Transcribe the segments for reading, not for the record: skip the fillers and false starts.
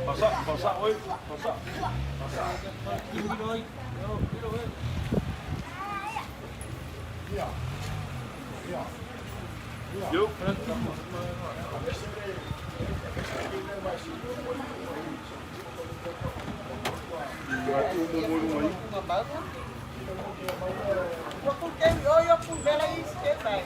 Masak, oi. Masak. Tinggi doi. Yuk. Eu com vela e esquece.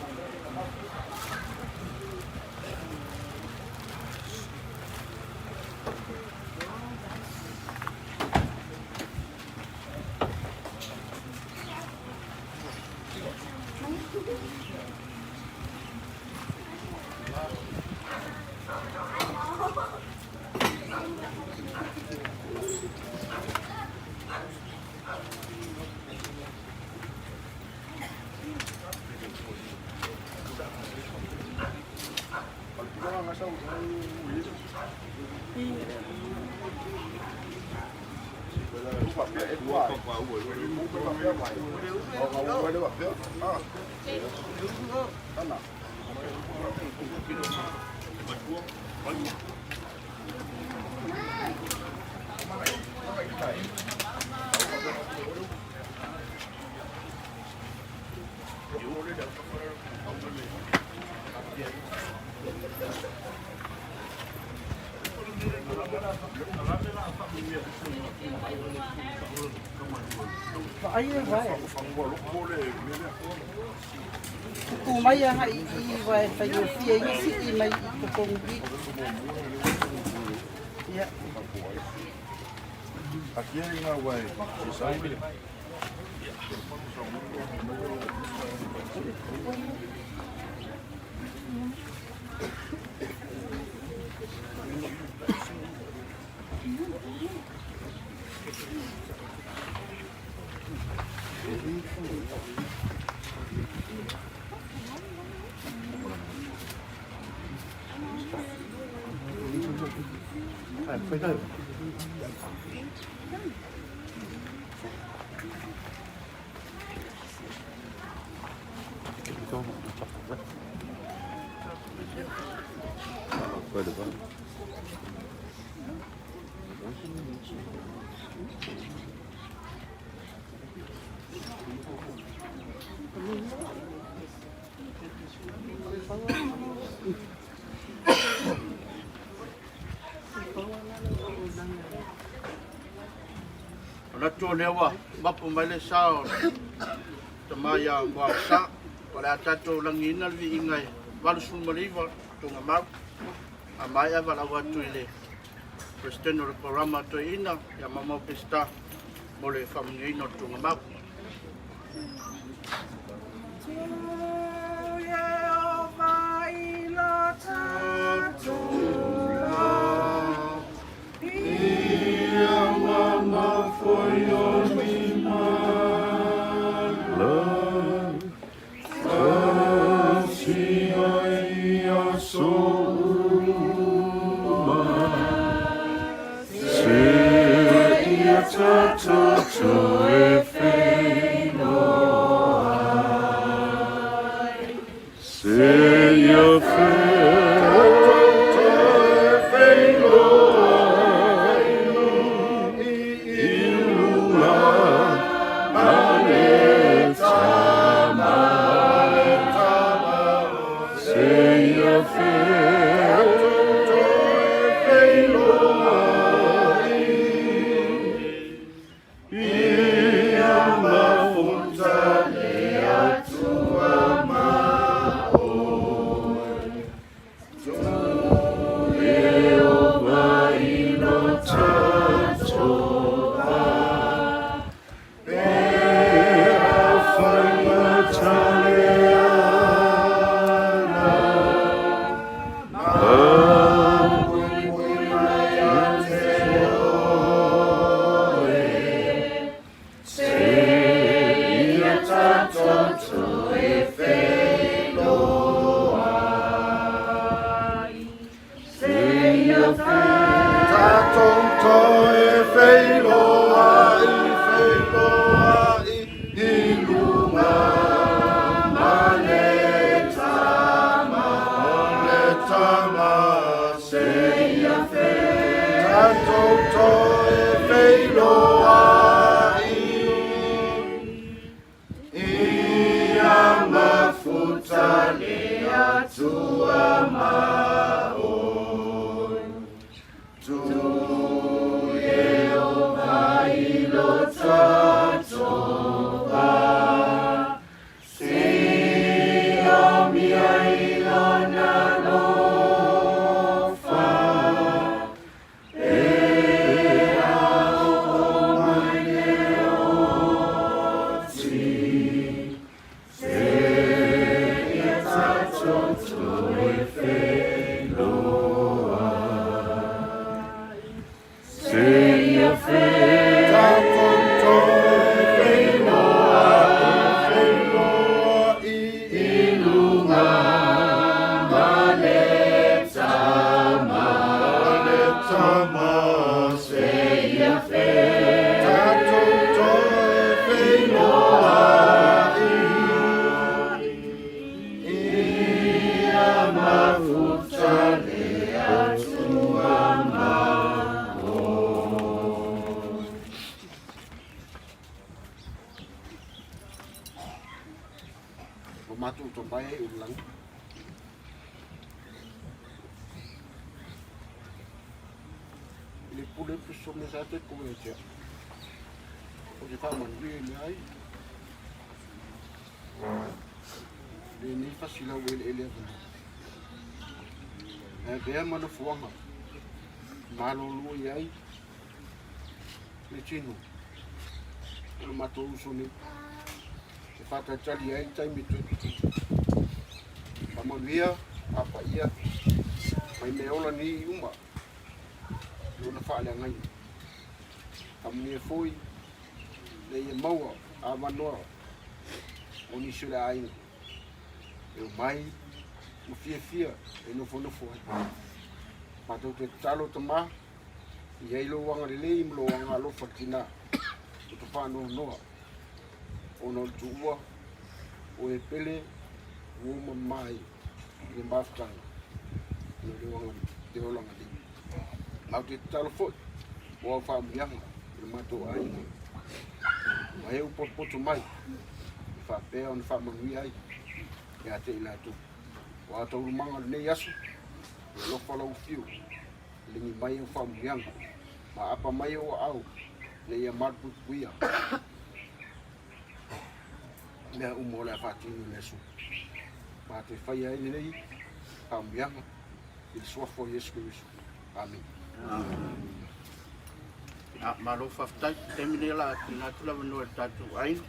Aí vai. O mai a hai I vai fai o fia I si I mai I kongi. Ya. Aqui é na way. Phải tới. Quay được không? Nó chua nêu à, bắp mấy lấy sao, tầm mai à vào sáng, còn là cha chua lăng nghìn là vì ngày, vào xuống mà đi vào, chung mà máu, à mai à vào là vào chui lệ, Cristiano Ronaldo tôi ina, ya mama pista, boleh fam ni nó chung mà máu. Tatou toe whailoa ia mafuta le atua maoi. Tu e o vailo tatoa, se o mia ilona lofa, e ao mai leo ti, se ia tatou toe wheloa. Se ia tatou toe wheloa i ilunga ma le tama. Se ia tatou toe wheloa ia mafuta le atua matu to pai ulang le pule piso me sa te ko e o de fa man ni ai le ni fasila wel ele e be mana fuanga malo lu ai le chino o matu so ni fata tali ai tai mi tu pamalia apa ia mai me ola ni uma no fa le ngai kamni foi le ia maua a manoa oni sura ai e mai o fia e no fono foi ma to te talo tama ia ilo wanga le imlo wanga lo fatina to fa no ono tuwa o e pele o mamai le mafkanga no le wanga te olanga di au te telefon o fa mianga le mato ai mai o poto mai fa pe on fa mangui ai ya te ila tu wa to manga le yasu lo follow fiu le ni mai o fa mianga ma apa mai o au le ya marbu kuia le umo le fatini le su ma te fai ai nei cambiamo il suo for Yesu Cristo amen ma lo fa tai temile la na tu la no tatu ai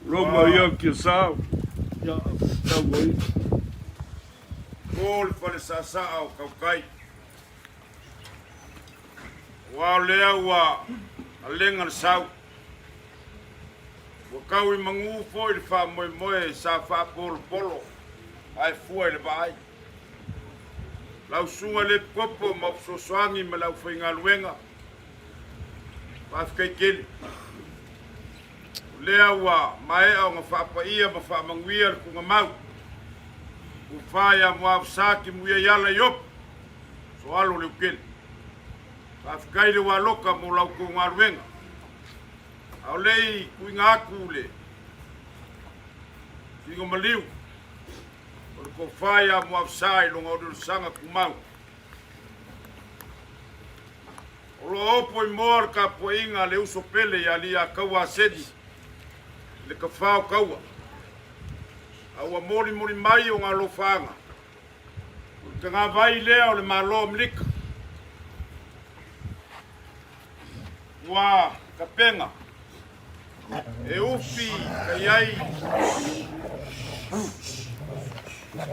Roma ia que sa. Ya voi. Ol fale sa au kaukai. Wa lea wa alenga sau. Wa kau I mangu foi le fa moe sa fa polo. Ai foi le vai. Lau sunga le kopo ma sosoangi ma lau whainga luenga. Pa whkai kele. Lea wa mai au nga whapa ia ma wha manguia ku nga mau. Ku whaia mua wsaki muia yala yop. So alo leu kele. Pa whkai le wa loka mo lau ku nga luenga. Au lei ku inga aku le. Singo maliu. Ko whaia mua wsai longa o sanga ku mau. Olo opo I moa ka po inga le uso pele ya li a kaua sedi. Le ka whao kaua. Aua mori mai o ngā lo whaanga. Ka ngā vai lea o le malo mlika. Wa ka penga. E ufi ka iai.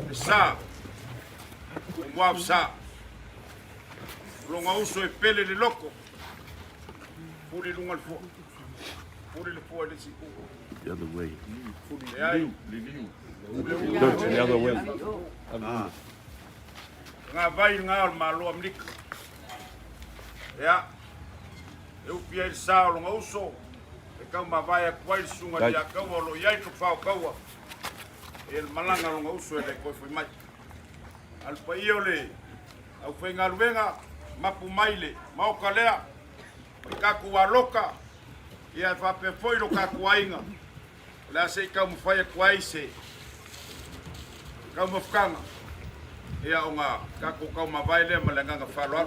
E sa. O mua sa. Longa uso e pele le loko. Puri lunga le fua. Puri le fua le siku. The other way. Puri le ai. Go to the other way. Ngā vai ngā o malo amlika. Ea. E upi ai le sa o longa uso. E kau mawai a kuai sunga Dai. dia kau o lo iai tu whao kaua. E le malanga longa usu e le koe whai mai. Al pa ia le au whainga ruenga mapu maile mauka lea. I kaku a loka. Ia e whape whoiro kaku ainga. Lea se i kau mwhai a kuai se. Kau mawhkanga. Ia o ngā kaku kau mawai lea ma le nganga whaloa.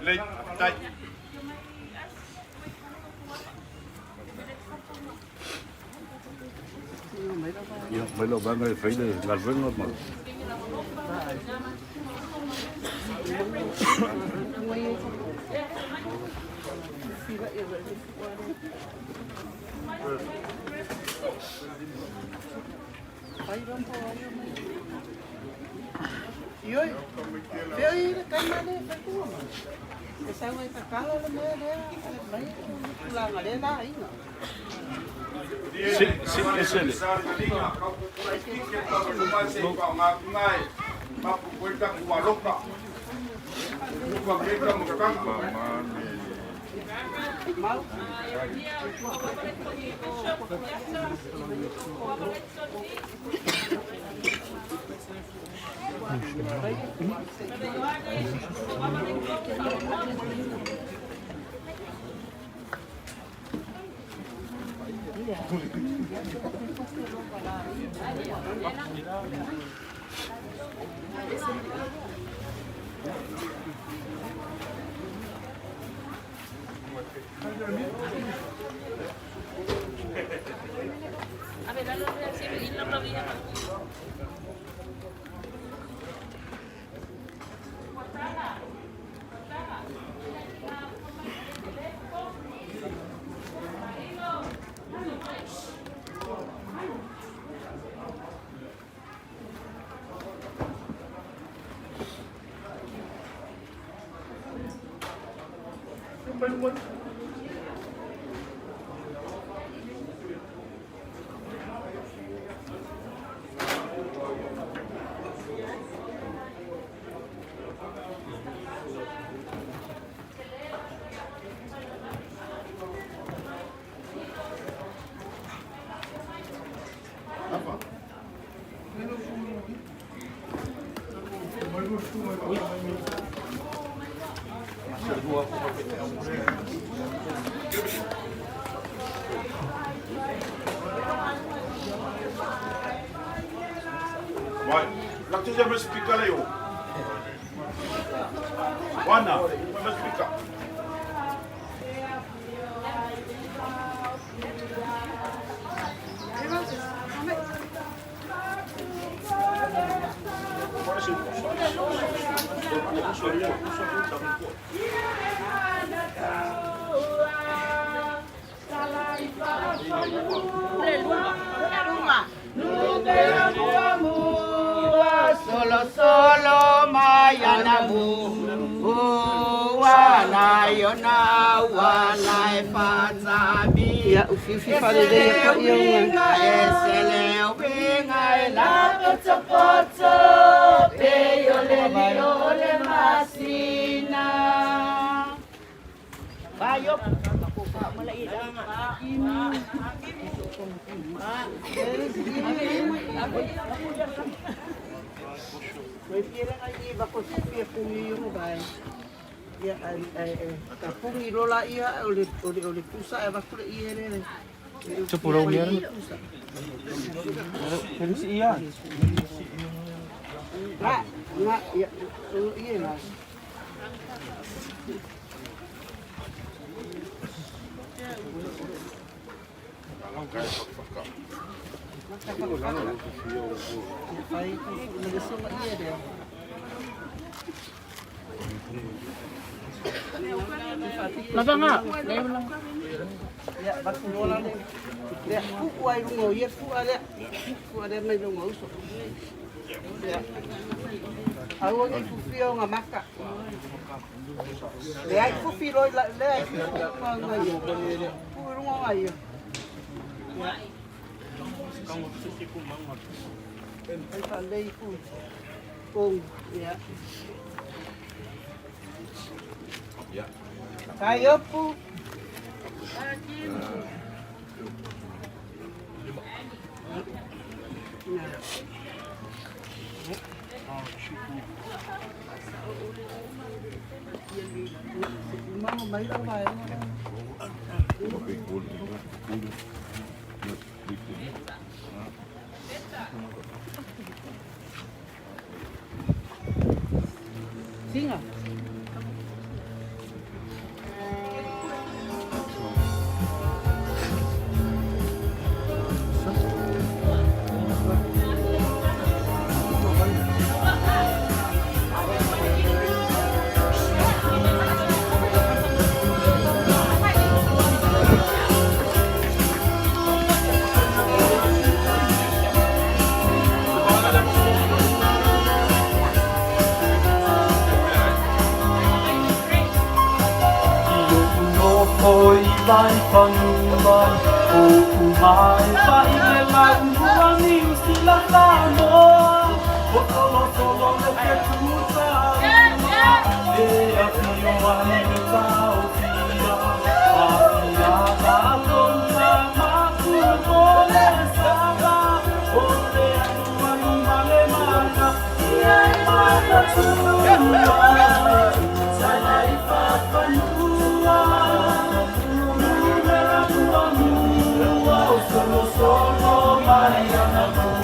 Lei, tai. Ja, weil er waren viele Galwen mal. Ioi, peo i le kaimane whakua ma. E saunga i kakala le mea lea, ale mai, kulanga le la inga. Es ele. Mau, A ver, dale y no lo vi. Vai, la tu deve spiegare io. Guarda, come spiega? Solo mayanamu wana yona wana fatabi ya ufifi falele ya yonga esele winga la potopoto pe yole masina bayo May pira nga iba ko sa piya pungi yung bay. Ya kapungi lola iya ulit pusa ay bakula iya rin. Cepuro iya. Pero si iya. Nga iya iya na. Laga nga. Ya, bakulola ni. Ya, ku ay lungo, ya ku ada may lungo so. Ya. Awo ni ku fio nga maka. Le ay ku filo le ay ku ngayo. Ku lungo ngayo. Ai pa lei ku. Kong ya. Ya. Kayo po. Mama, may tawag mo. Singa. Oi vai panuman o umay pa ilang buwan ni sila tamo o solo no que tuta e a fio ani tao fia a la longa maku pole saba o te anu male mana e ai mata tu sai fa panua solo Mariana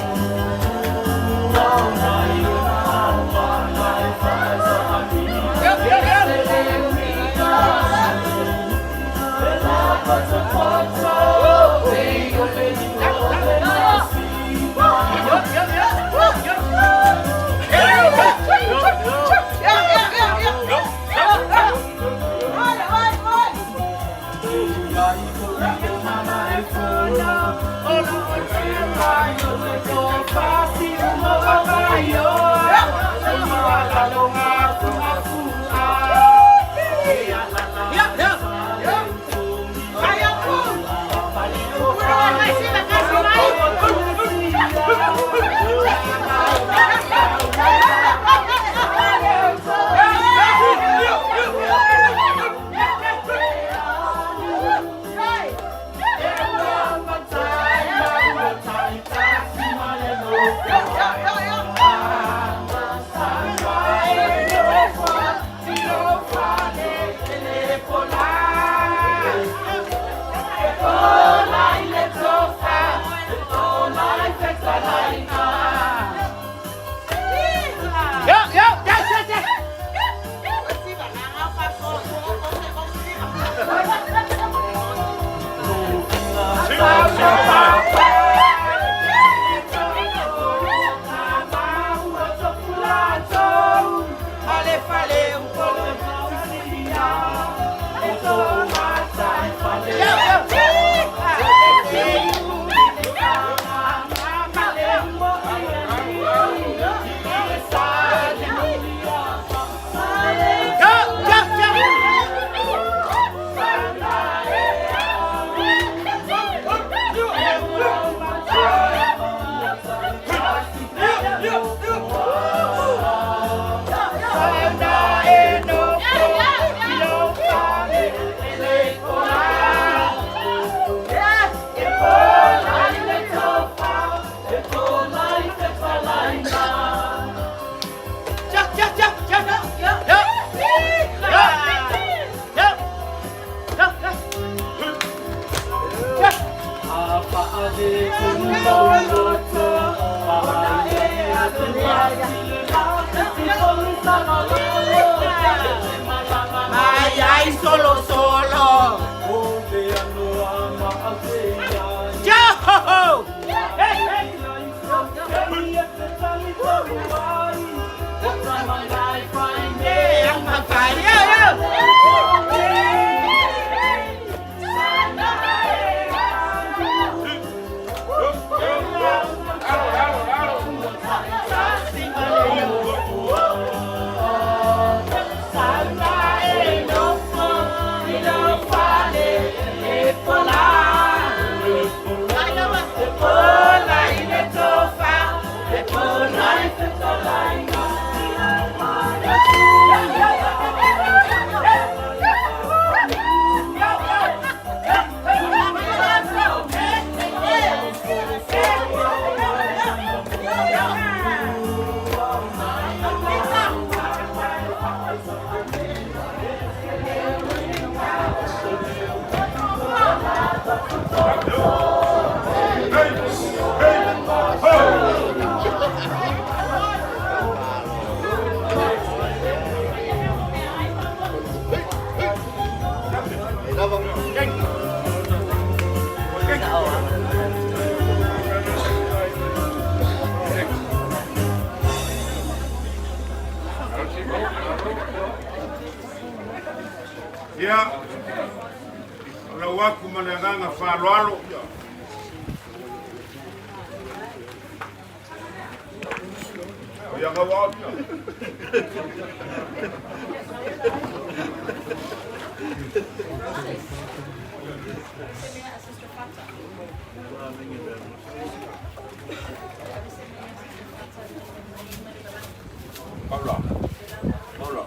Ay, solo. Yo! Ia, lau aku mananganga whaloalo. Ia ka waka. Hola. Hola.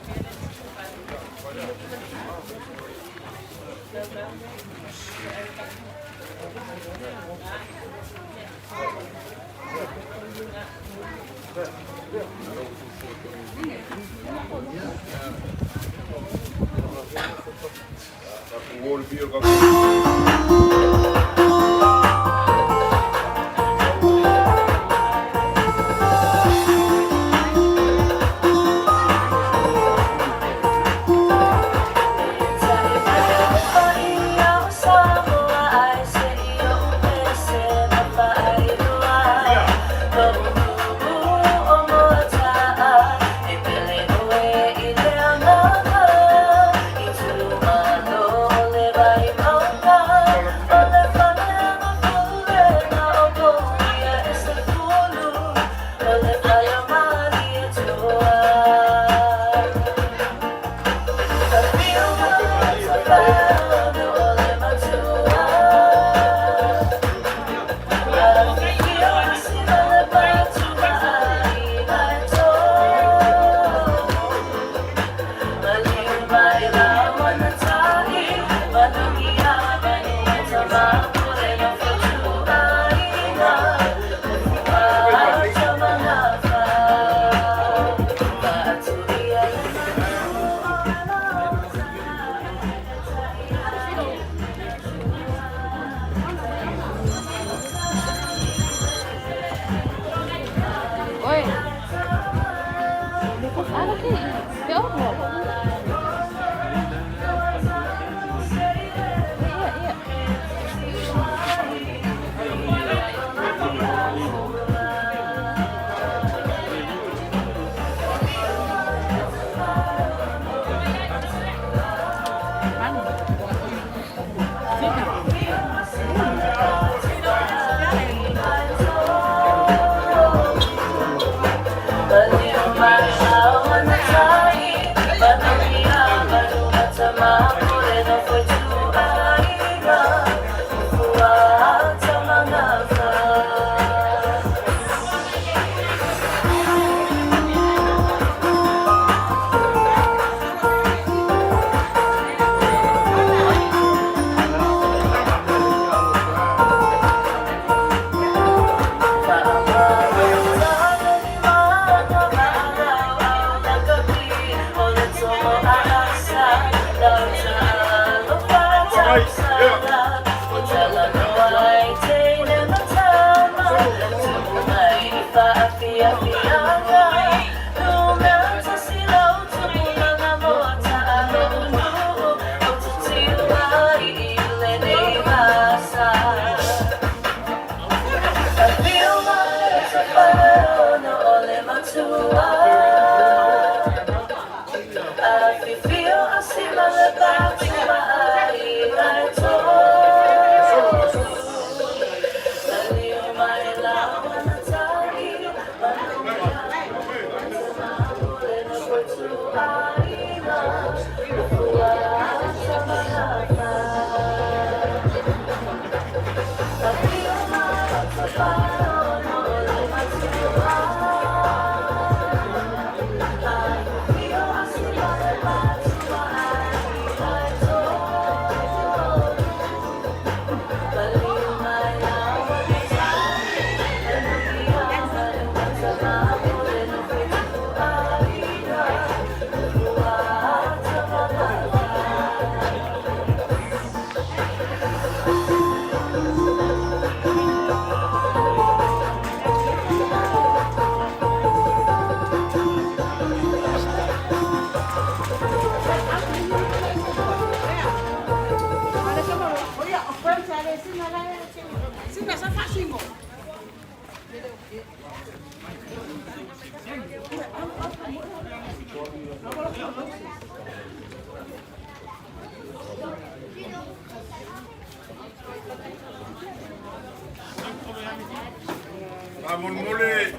Amon mole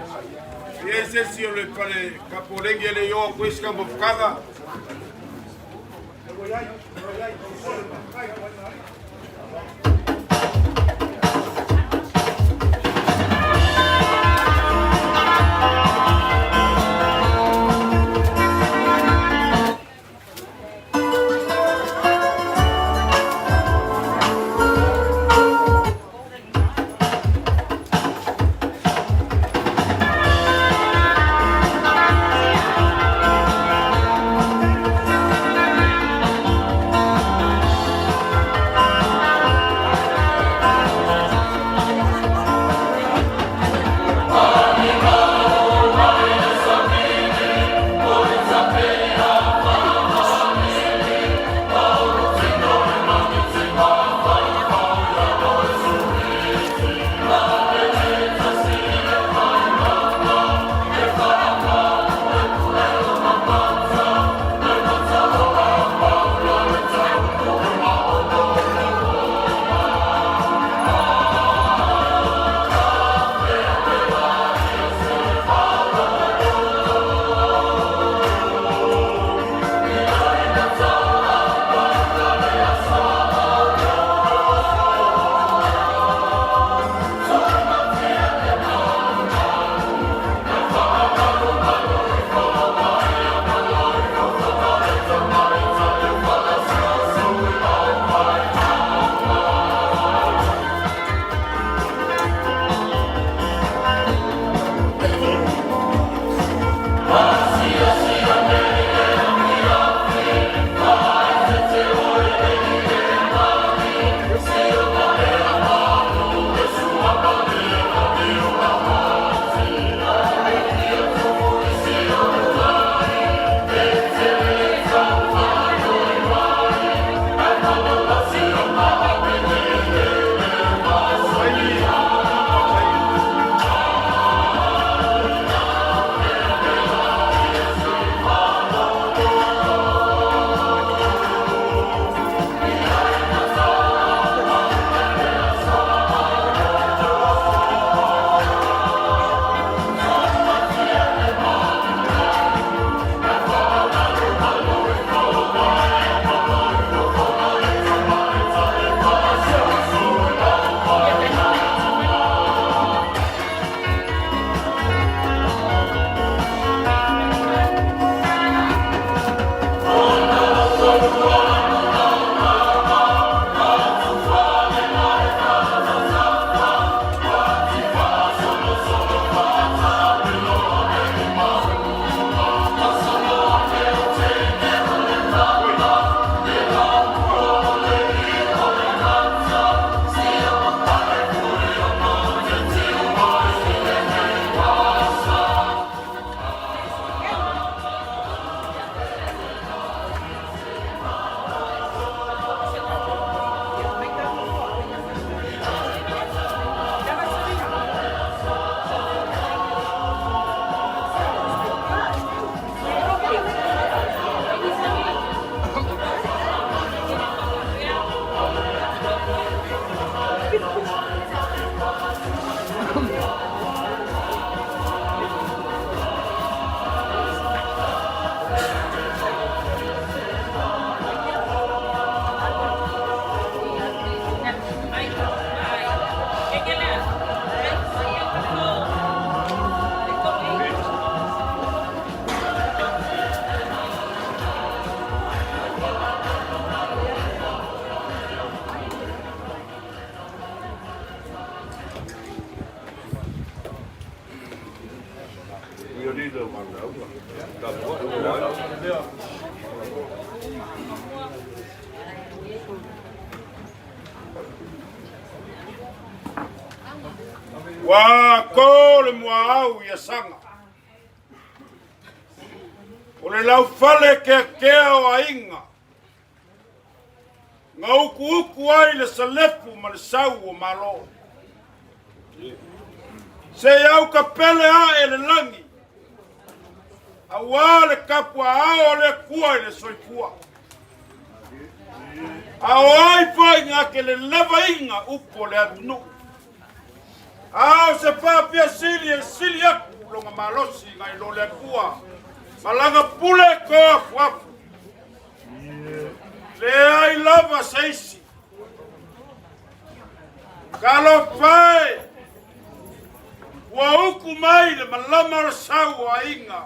ese si ole pale kapolengi le yo kuiska mfukanga. Wa ko le moau ia sanga. O le lau fale ke o ainga. Nga uku ai le salefu ma le sau o malo. Se iau ka pele a e le Awa le kapua ao le kua i le soifua. Aoi fai ngā ke le lewa inga upo le atunu. Ao se whapia sili e sili aku longa malosi ngai lo le kua. Malanga pule koa fuafu. Le ai lava seisi. Kalo fai. Wa uku mai le malama la sau a inga.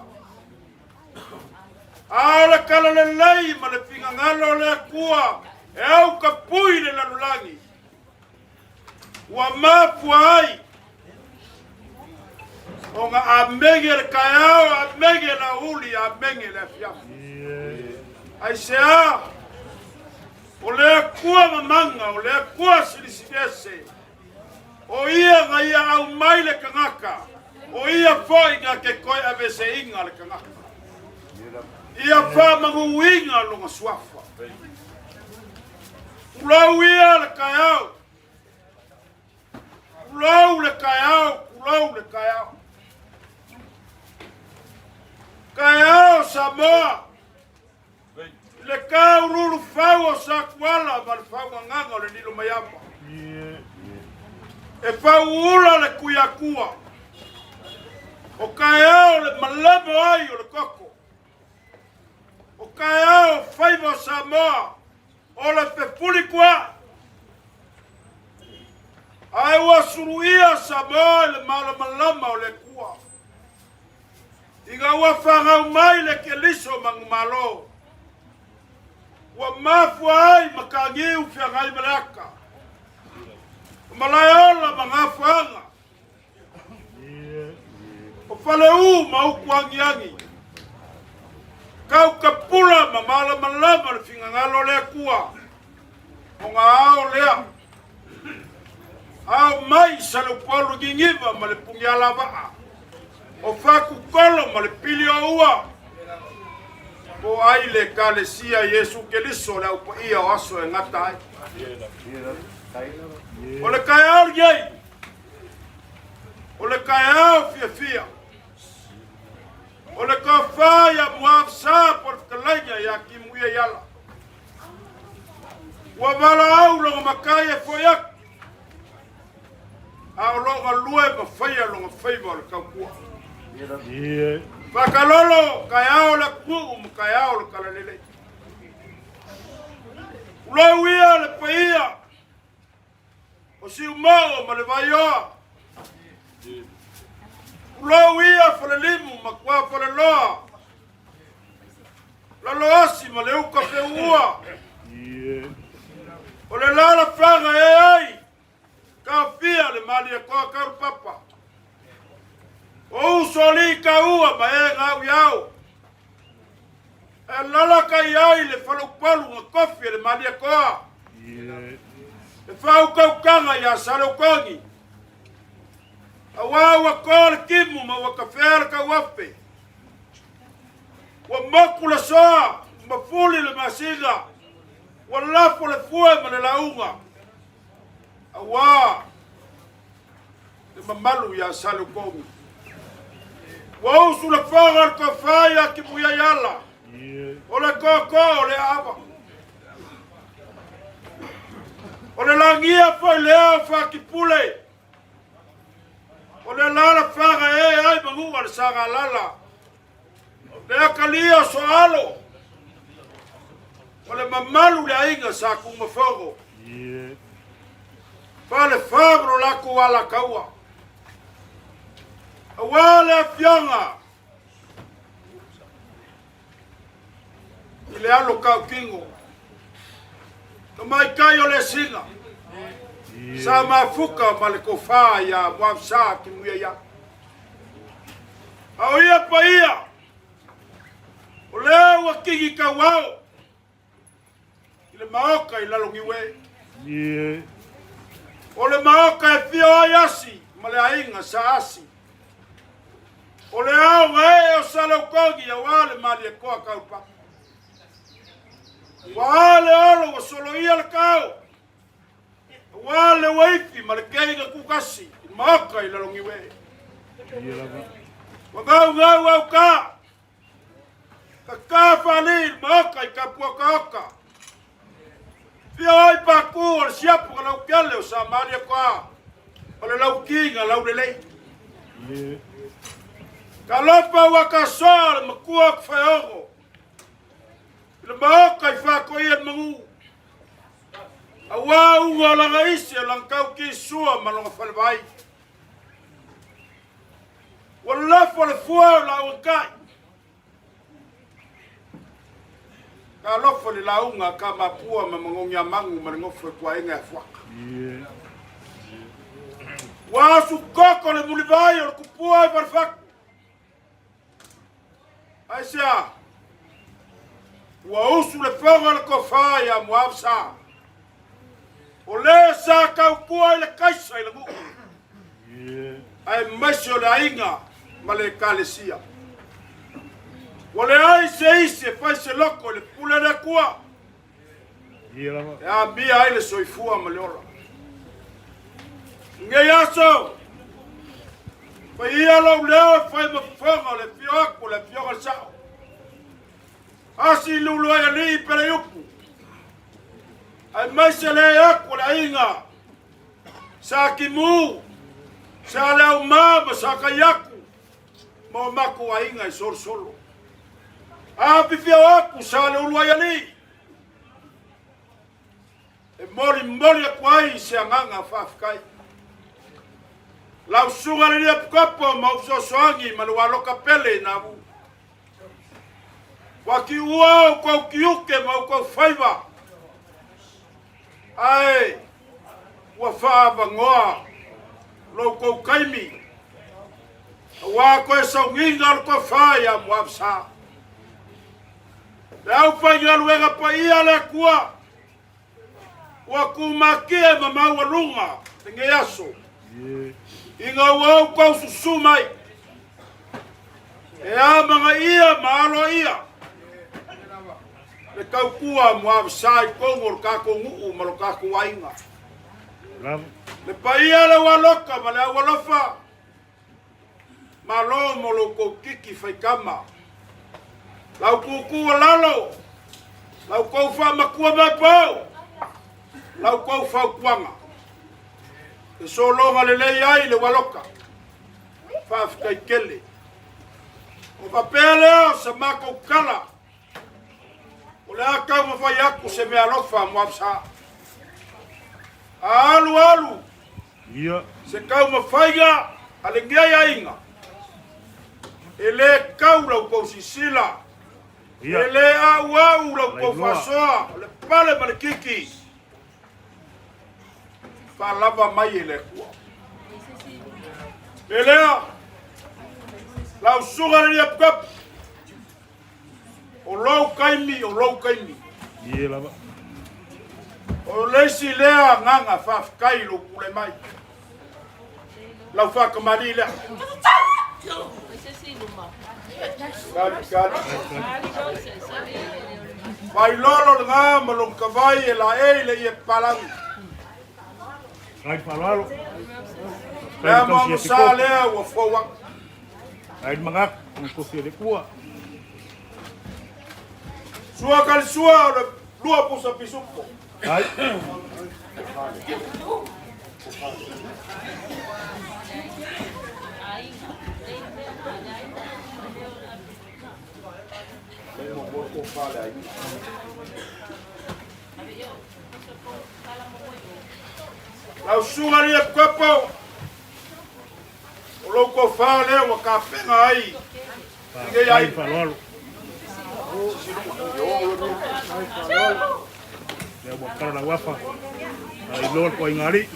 Ao le kala le lei ma le pinga ngalo le kua. E au ka pui le lalulangi. Wa mapu ai. O nga a mege le kaiao, a mege la uli, a mege le fiafu. Ai se a. O le kua mamanga, o le kua silisidese. O ia nga ia au mai le kangaka. O ia foi nga ke koi avese inga le kangaka. Ia wha mangu inga longa suafa. Kulau ia le kaiao. Kulau le kaiao, kulau le kaiao. Kaiao Samoa. Le kau ruru fau o sa kuala ma le fau nganga o le nilo mayapa. E fau ula le kuyakua. O kaiao le malamo ai o le koko. O kaiao faiva o Samoa. O le pepuli kua. Ai ua suruia Samoa le malamalama o le kua. Iga ua whangau mai le ke liso mangu malo. Ua mafu ai makangiu whiangai malaka. Malai ola mga whanga. O whale mauku angi. Kau ka pula ma malamalama le whingangalo le kua. O ngā ao lea. Ao mai salu polu gingiva ma le pungi alawaa. O whaku kolo ma le pili o ua. O ai le kalesia Yesu Keliso le upa ia o aso e ngata ai. O le kai ao yei. O le kai ao fia fia. O le ka whaia muaf sa por kalaiga ya ki muia yala. Ua wala au longa makai e foiak. Ao longa lue ma whaia longa whaiva le kaukua. Whakalolo kai ao le kuu mu kai ao le kalalele. Ulau ia le paia. O si umao ma le vaioa. Ulau ia fale limu ma kua fale loa. La loasi ma le uka fe ua. O le lala whanga e ai. Ka pia le mali e koa karu papa. O usoli ka ua ma e ngau iau. E lala ka iai le whalupalu nga kofi le mali e koa. E whau kaukanga ia salaukongi. A wawa kore kimu ma waka whera ka wape. Wa moku la soa, ma fuli le masiga. Wa lafo le fue ma le launga. A waa. Le mamalu ia salaukongi. Wa usu le whangar ka whaia ki muia yala. O le koko o le ava. O le langia fai lea whakipule. O le lala whaga e ai mangunga le sanga lala. Le akalia so alo. O le mamalu le ainga sa kuma whago. Whale whabro lako wala kaua. A wale a fianga. I le alo kau kingo. No mai kai o le singa. Sa mafuka ma le kofa ya mwafsa ki muia ya. Au ia pa ia. O leo wa kingi ka wao. I le maoka i lalongi we. O le maoka e fio ayasi ma le ainga sa asi. O le au ngai o salaukongi ya wale mali e koa kaupa. Wale olo wa solo ia le kau. Wale waifi ma le keiga kukasi. Maoka i lalongi we. Wa ngau au ka. Kakafali moka ikapuaka. Fia oi paku o siapu ka lau kele o Samaria kwa. O le lau kinga lau lelei. Ka lopa waka soa le makua kawhaiongo. Le moka i whako ia mangu. A wā unga langa isi o langkau ki sua malonga whalewai. Walafu le fuau la uakai. Ka lofa le launga ka mapua ma mangongia mangu ma ngofu kwa inga fuaka. Wasu koko le mulivai o kupua i barfak. Aisia. Wa usu le fonga le kofa ya muafsa. O le sa ka kupua i le kaisa i le ngu. Ai masio le ainga ma le kalesia. Wale ai se ise fai se loko le pule na kua. Ya mia ai le soifua ma le ola. Nge yaso. Fai ia lau leo fai mafonga le fioku le fioka sao. Asi lulu ai ani pere yupu. Ai maise le yaku le inga. Sa kimu. Sa le au mama sa kayaku. Mo maku ai inga i solo solo. Api fia aku sa le ulu ai ali. E mori akuai se anganga whafkai. Lau sunga le lia pukapo ma uso soangi ma lua loka pele na u. Waki uau kau kiuke ma u kau whaiva. Ai, ua whaava ngoa, lau kau kaimi. Wa koe sau nginga lo kau whaia muafsa. Le au pai ngā luenga pa ia le kua. Ua kumakia ma maua lunga. Te nge aso. Inga wau kau susu mai. E amanga ia ma alo ia. Le kau kua mua sai kongor kako nguu ma lo kako wainga. Le pa ia le waloka ma le awalofa. Ma lo mo lo kou kiki whaikama. Lau kukua lalo. Lau kou wha makua mai pau. Lau kou wha kuanga. E so longa le lei ai le waloka. Whafkai kele. O papele o sa mako kala. O le akau mawhai aku se mea lofa mwapsa. Alu alu. Se kau mawhaiga ale ngiai ainga. E le kau lau kou sisila. Ele au lau kou fasoa, le pale ma le kiki. Whalava mai ele kua. Elea, lau sunga ni apkap. O lau kaimi, o lau kaimi. O leisi lea nganga whafkai lo kule mai. Lau whakamari lea. Vai lolo ngā malong kawai e la e le i palangi. Ai palalo. Lea mamu sa lea ua fawak. Ai mangak ang kusi de kua. Sua kali sua o le lua pusa pisupo. Ai. Lau sunga ni e kapo. O loko whale wa ka penga ai. Nge ai. Palalo. Ya buat na wafa. Ai lol ko ingari.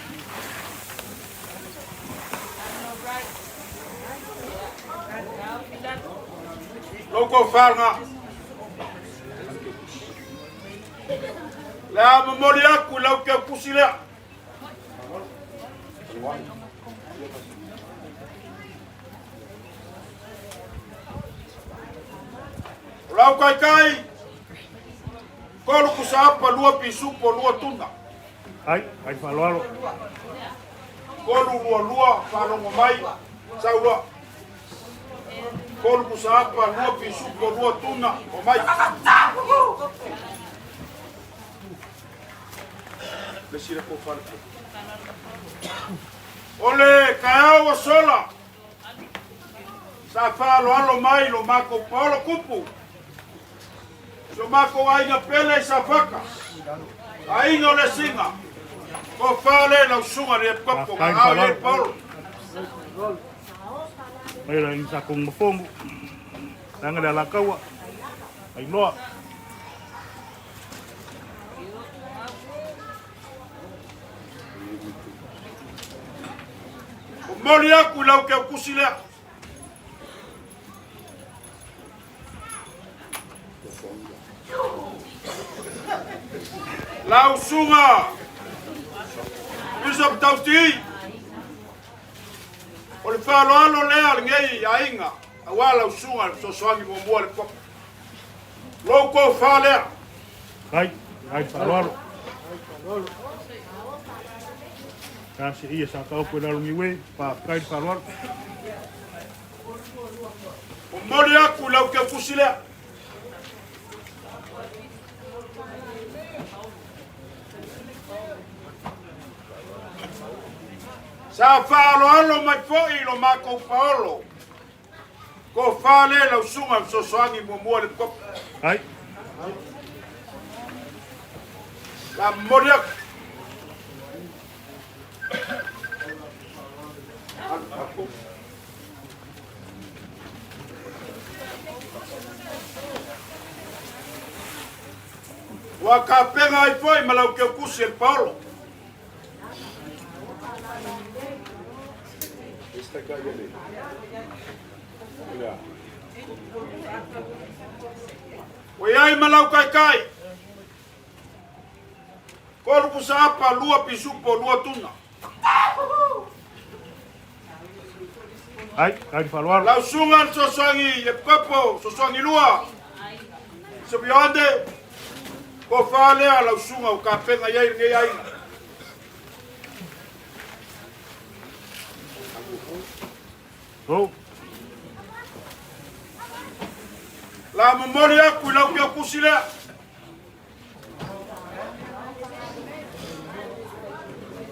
Loko whanga. Lea mamori aku lau ke kusi lea. Lau kai kai. Kolu kusapa lua pisupo lua tuna. Ai palalo. Kolu lua lua whalongo mai. Saua. kolu kusapa lua pisupo lua tuna o mai. Le sira ko fala. Ole kaya wa sola. Sa fa lo mai lo mako polo kupu. So mako ainga pele sa faka. Ainga le singa. Ko fale la sunga le papo ka le polo. Ai la insa kong mafongo. Tanga da la kawa. Ai loa. Mori aku lau ke kusile. Lau sunga. Bishop Tauti. Ole fa lo le ngai ainga. Awala sunga so swangi mo le pop. Lo ko fa le. Ai fa lo. Kasi iya sa tau po na lumiwe pa kai fa lo. Mori aku lau ke kusile. Sa falo mai foi lo mako Paulo. Ko fale lo sunga so swangi mo le pop. Ai. La moria. Wakapenga ai foi malau ke kusi el Paulo. Wai malau kai. Kolu kusapa lua pisupo lua tuna. Ai fa lo. Lau sungan so swangi e papo so swangi lua. So bionde ko fale ala sunga o kapenga yai ngai ai. Go. La memoria ku lau ke kusile.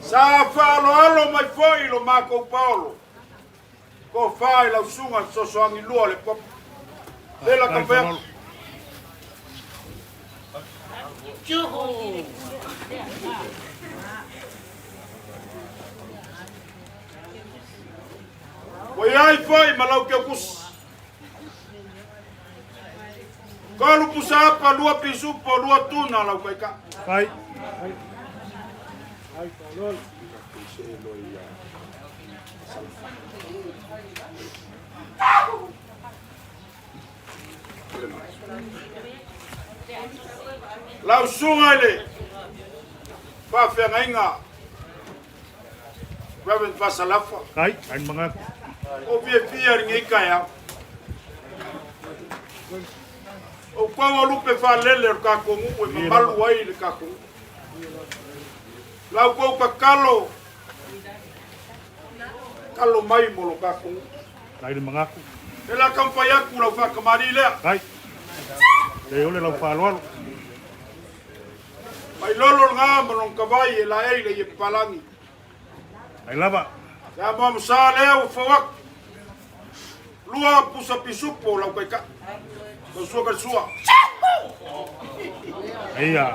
Sa falo mai foi lo mako Paulo. Ko fai la sunga so swangi lua le pop. Dela kape. Wai ai foi malau ke kus. Kalau pusapa lua pisupo lua tuna lau kai ka. Ai. Lau sunga le. Pa fengainga. Reverend Pasalafa. Ai mga O via ngai kaya. O kwa lupe fa lele ka kongu e malu wai le ka kongu. Lau ko ka kalo mai mo ka kongu. ai mga Ela kampaya ku lau fa kamari le. ai. Dei ole la fa lo. Mai lolo nga mo kavai e la ele e palangi. Ai lava. Ya mo sa le o fa lua pusa pisupo lau kai ka. Ko sua. Iya.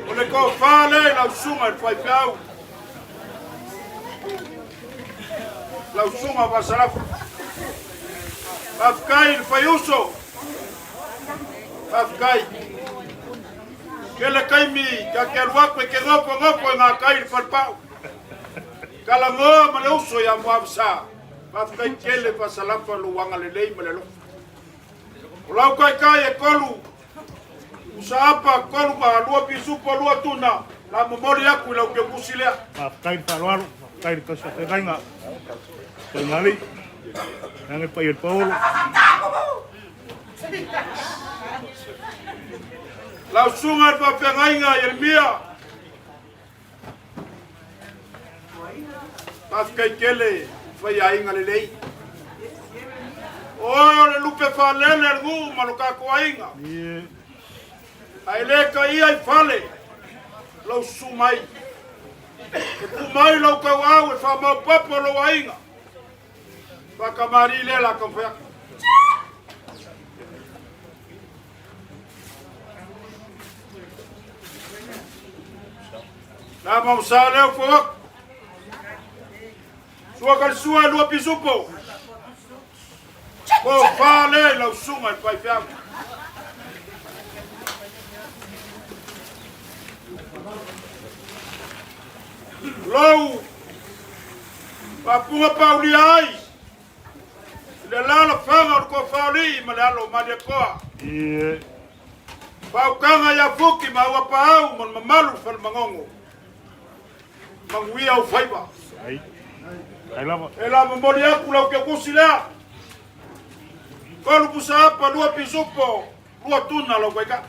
Ole ko fale la sunga fai pau. La sunga va saraf. Afkai fai uso. Afkai. Kele kai mi ka kerwa ko ke ngopo na kai fai pau. Kala ngo male uso ya mwabsa. Afkai kele va saraf lu wanga le lei male lo. Ulau kai e kolu. Usapa kolu ba lua pisupo lua tuna. La memoria ku lau ke kusile. Kai fa lo. Kai ko sa kai nga. Ngali. Nang pa yun Paulo. Lau sunga pa pengainga Yeremia. Afkai kele fai ainga le lei. O le lupe falele ngu maluka ko ainga. Ie. Ai le ka ia I fale. Lau sumai. E pumai lau ka wau e fa mau papo lo ainga. Fa kamari le la konfea. Na mau sa leo fo. Sua kal sua lua pisupo. Ko fale lau suma e pai fiam. Lau papunga pauli ai. Le lala fanga ko fauli ma le alo ma le koa. Ie. Pau kanga ya fuki ma wa pau mon mamalu fal mangongo. Manguia o faiba. Ai. Ai lava. E la memori aku lau ke kusi lea. Kolu pusa apa lua pisupo, lua tuna lau kaika.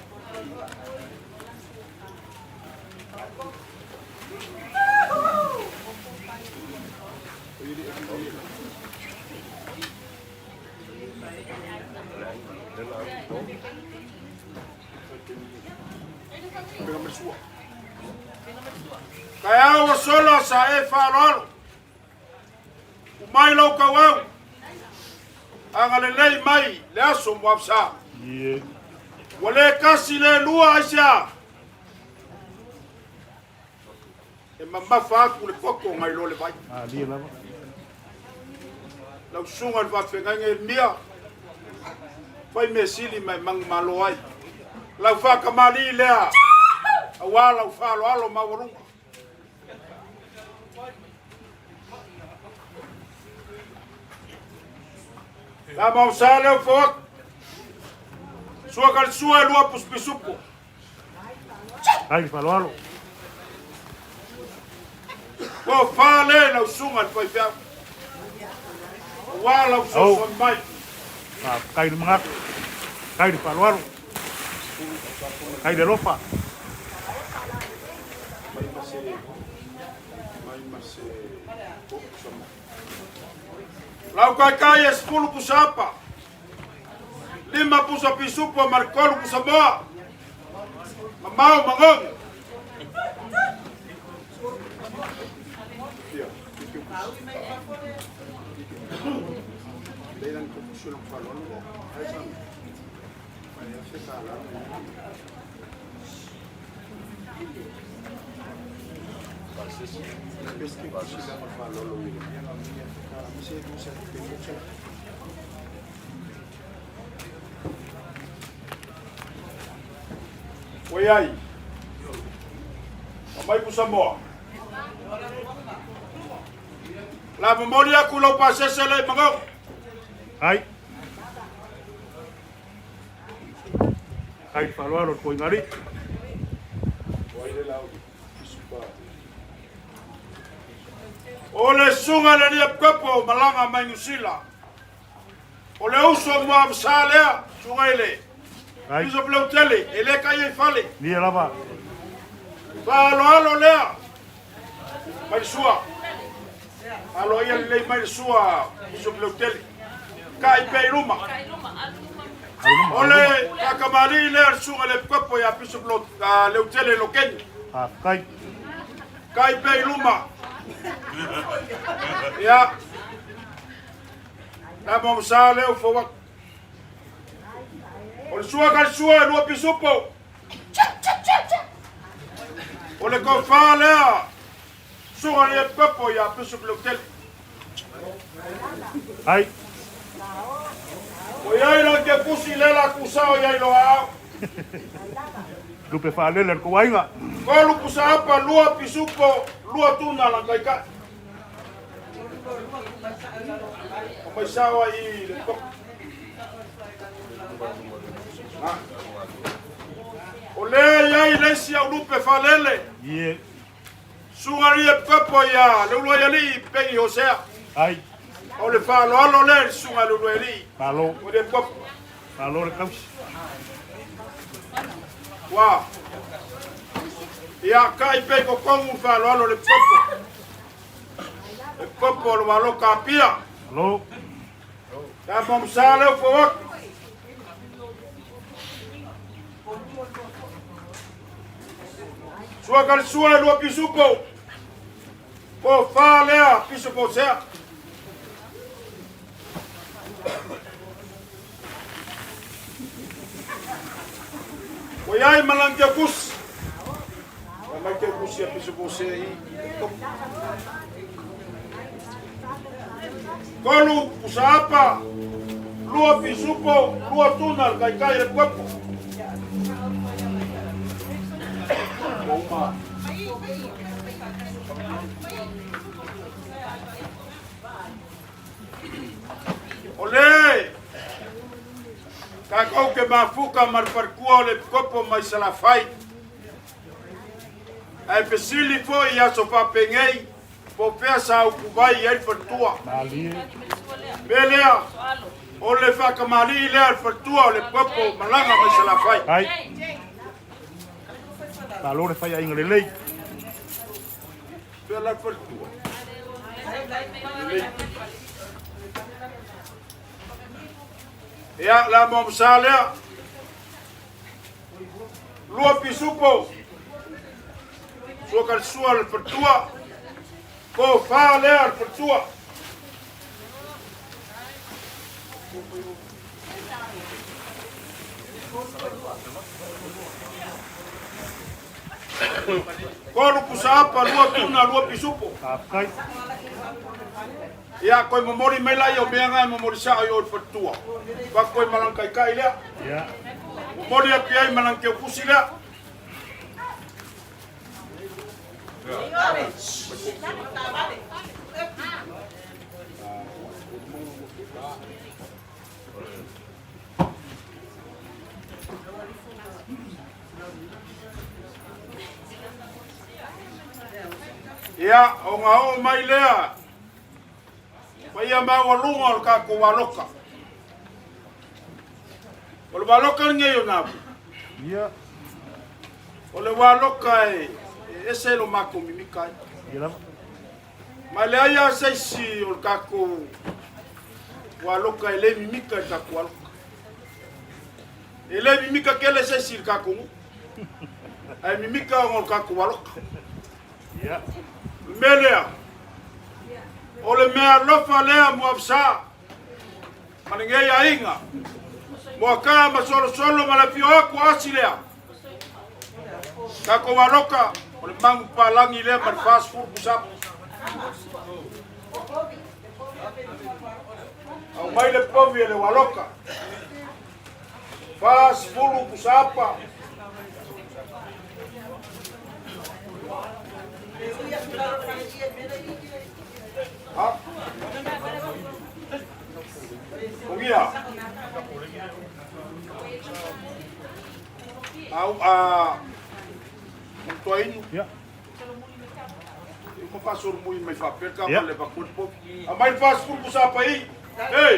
Kaya wa solo sa e farol. Umai lau kawau. Anga lei mai le aso mwafsa. Ie. Wale kasi le lua asia. E mamafa aku le koko ngai lo le vai. Ah, dia lava. Lau sunga le wafenga nge mia. Pai me sili mai mang malo ai. Lau whaka mali lea. Awa lau whalo alo mawarunga. La mau sa leo fok. Sua kal sua lua puspisupo. Ai, falo. Ko fale lau sunga le pai fiam. Awa lau so mai. Ah, kai de mangak. Kai de falo. Kai de ropa. Lau kai es pulu pusapa. 5 pusa pisupo markolu pusamoa. Mamau mangong. Oi aí. Mamãe pusamoa. La memoria ku lau pasese le mangong. Ai. Ai, falo ko ngari. Ole sunga le dia kopo malanga mai Nusila. Ole uso mo absalea sunga ile. Ai. Iso plautele ele kai fale. Dia lava. Alo lea. Mai sua. Alo ia le mai sua iso plautele. Kai pe ruma. Ole kakamari le sunga le kopo ya piso plot leutele loken. Ah, kai. Kai pe ruma. Ya. Na bom sale o fowa. O sua kal sua no pisupo. O le ko fale. Sua le papo ya pisupo hotel. Ai. O ya ilo ke pusi le la kusao ya ilo a. Lupe falele ko wainga. Ko lu kusa apa lua pisupo, lua tuna la kaika. Mai sawa I le kop. O le ya I le sia lupe falele. Ie. Sungari e papo ya le ulu ya li pengi hosea. Ai. O le falo alo le sunga le ulu ya li. Falo. O le kop. Falo le kaus. Wa. Ya kai pe ko kongu falo alo le papo. E kopo le walo kapia. Alo. Ta mom sale o fo. Sua kal sua lo pisupo. Ko fa lea pisupo sea. O yai malang ke kus. Malang ke kus ya pisupo sea I. Kolu usapa. Lua pisupo, lua tunal kai kai le cuerpo. Oma. Ole! Kakau ke mafuka marfarkua le kopo mai salafai. Ai pesili fo ia sofa pengei. Po pesa ukubai ai fatua. Mali. Belea. Ole faka mali le fatua le kopo malanga mai salafai. Ai. Kalau le fai ai ngalelei. Pela fatua. Ya la mom salea. Lua pisupo. Sua sua le fatua. Ko fa le al fatua. Kolu kusapa lua tuna lua pisupo. Akai. Ya koi memori mai lai o meanga memori sa yo fatua. Ba koi malang kai kai le. Ya. Memori a piai malang ke kusila. Ya, o ngao mai lea. Pai ama walunga o ka ko waloka. O le waloka nge yo na. Ya. O le waloka ese lo mako mimika. Ya. Mai le ia seisi o ka ko waloka ele mimika ka ko waloka. Ele mimika kele seisi ka ko. Ai mimika o ka ko waloka. Ya. Melea. Ole mea lofa lea muafsa. Maningei ainga. Moaka masolo solo malafio aku asilea. Kako waloka. Ole mangu palangi lea man fast food kusapa. Au mai le povi le waloka. Fast food kusapa. Ha? Kugia. Au untuk ini. Ya. Iko pasur mui mai fa perka Ya. le ba kulpo. Mai fast food kusapa I. Hey.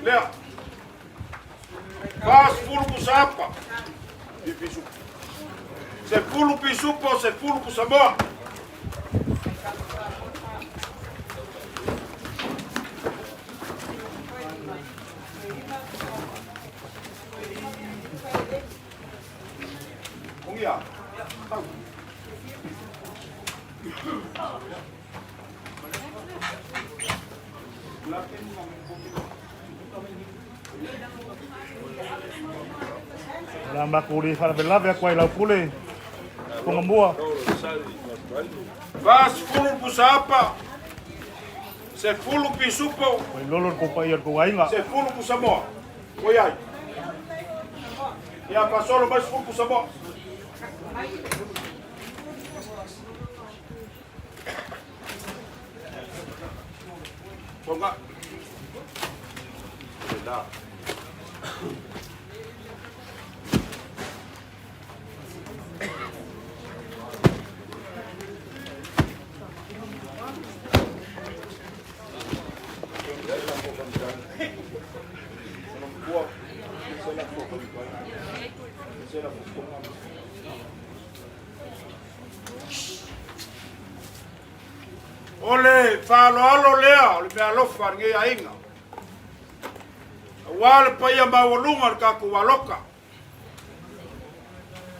Lea. Fast food kusapa. Dipisu. Se fulu pisupo, se fulu kusamoa. Kugia. Lamba kuri fara belave a kwai la pule. Pongambua. Fast fulu kusapa. Se fulu pisupo, Koi lolor ko pai ko ainga. se fulu kusamoa. Oi ai. Ya pasolo mais fulu kusamoa. Tonga. Dah. O le whaaloalo lea, o le mea lofa nge a inga. Wale pa ia mawalunga le kako waloka.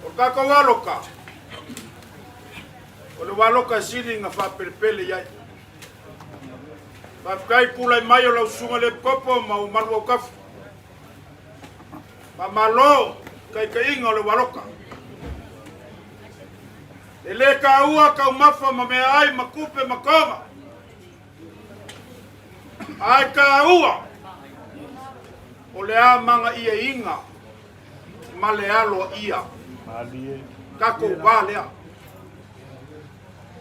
O kako waloka. O le waloka siri nga whapelepele iai. Whafkai kula i mai o lau sunga le kopo ma o malu au kafu. Pa malo kai ka inga o le waloka. E le ka ua ka umafa ma mea ai ma kupe ma konga. Ai ka ua. O le a manga ia inga. Ma le alo ia. Kako wā lea.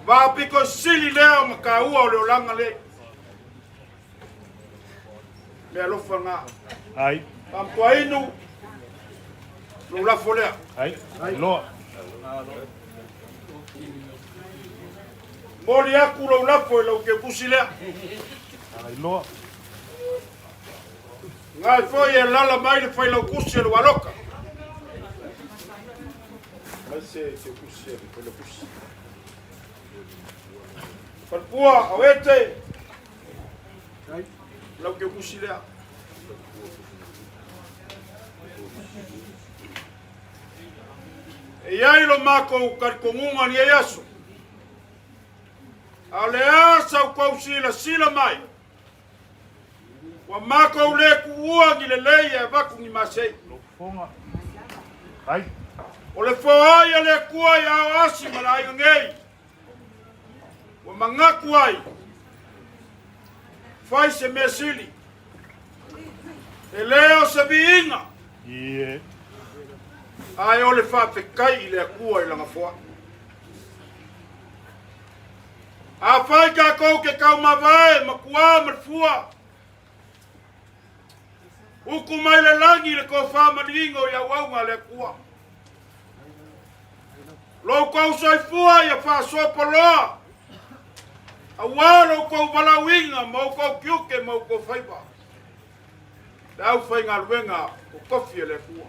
Wā piko sili lea ma ka ua o le olanga le. Mea lofa ngā. Ai. Pampo inu. Lula folea. Ai. Loa. Mori aku lau lapo e lau ke kusi lea. Ai loa. Ngai foi e lala mai le fai lau kusi e lau aloka. Mai se kusi e lau kusi. Palpua, awete. Lau ke kusi lea. E iai lo mako karikongunga ni e yaso. A le asa u kou sila mai. Wa mako le kuua ki le leia e waku ni masei. Fonga. Ai. O le foaia le kua i au asi ma la ngei. Wa mangaku ai. Fai se me sili. E leo se viinga. Ie. Ai o le whawhekai i le kua i langa foa. A whai ka kou ke kau mawae ma kua ma fua. Uku mai le langi le kou whamaringo i au aunga le kua. Lo kou soi fua i a whasopa loa. A walo kou walawinga ma kou kiuke ma kou whaipa. Le au whai ngā luenga o kofi e le kua.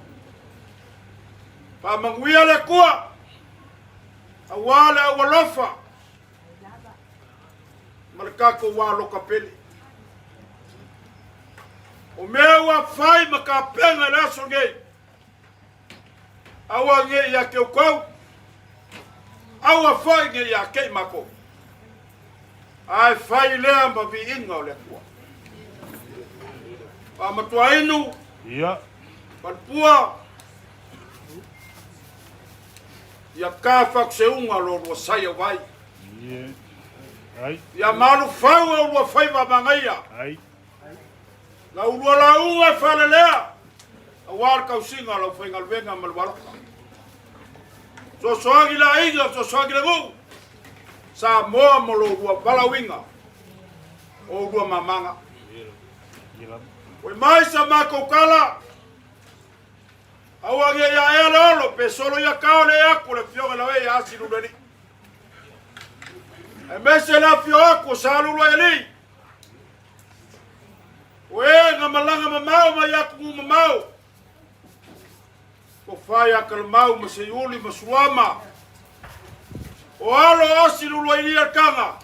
Whamanguia le kua. A wale a walofa. Malakako walo kapeli. O mea ua whai ma ka penga le aso ngei. Awa nge ia ke ukau. Awa whai nge ia kei mako. Ai whai lea ma vi inga o le kua. Pa matua inu. Ia. Palpua. Ia ka whak se unga lo rua saia wai. Ie. Ai. Ia malu whau au rua whai wa mangaia. Ai. La urua la unga whale lea. A war kau singa lau whai ngalwenga malwalaka. So soagi la inga, so soagi la ngu. Sa moa molo rua walawinga. O rua mamanga. Oi mai sa mako kala. Awa nge ya ea lolo, pe solo ya kao le aku le fionga la wei asi luleli. E mese la fio aku sa lulu e li. Oe nga malanga mamau ma yaku ngu mamau. Ko whai akal mau ma se yuli ma suama. O alo asi lulu e li kanga.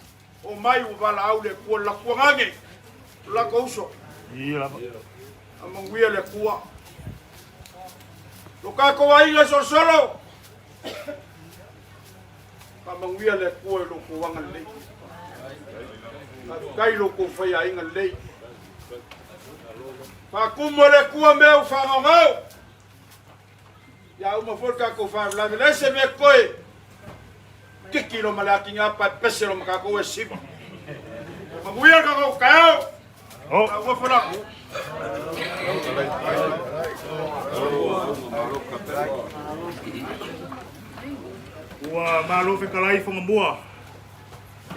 O mai uwala au le kua la kua ngange. La kouso. Ia. Amanguia le kua. Lo kako wa inga solo. Amanguia le kua lo ko wanga le. Kai lo ko fai a inga le. Pa kumo le kua me u whanga ngau. Ya uma folka ko fa la me se me koe. Kiki lo malaki nga pa pese lo makako e sipa. Amanguia ka ko kao. Oh. Wa fala. Ua malo fe kalai fonga mua.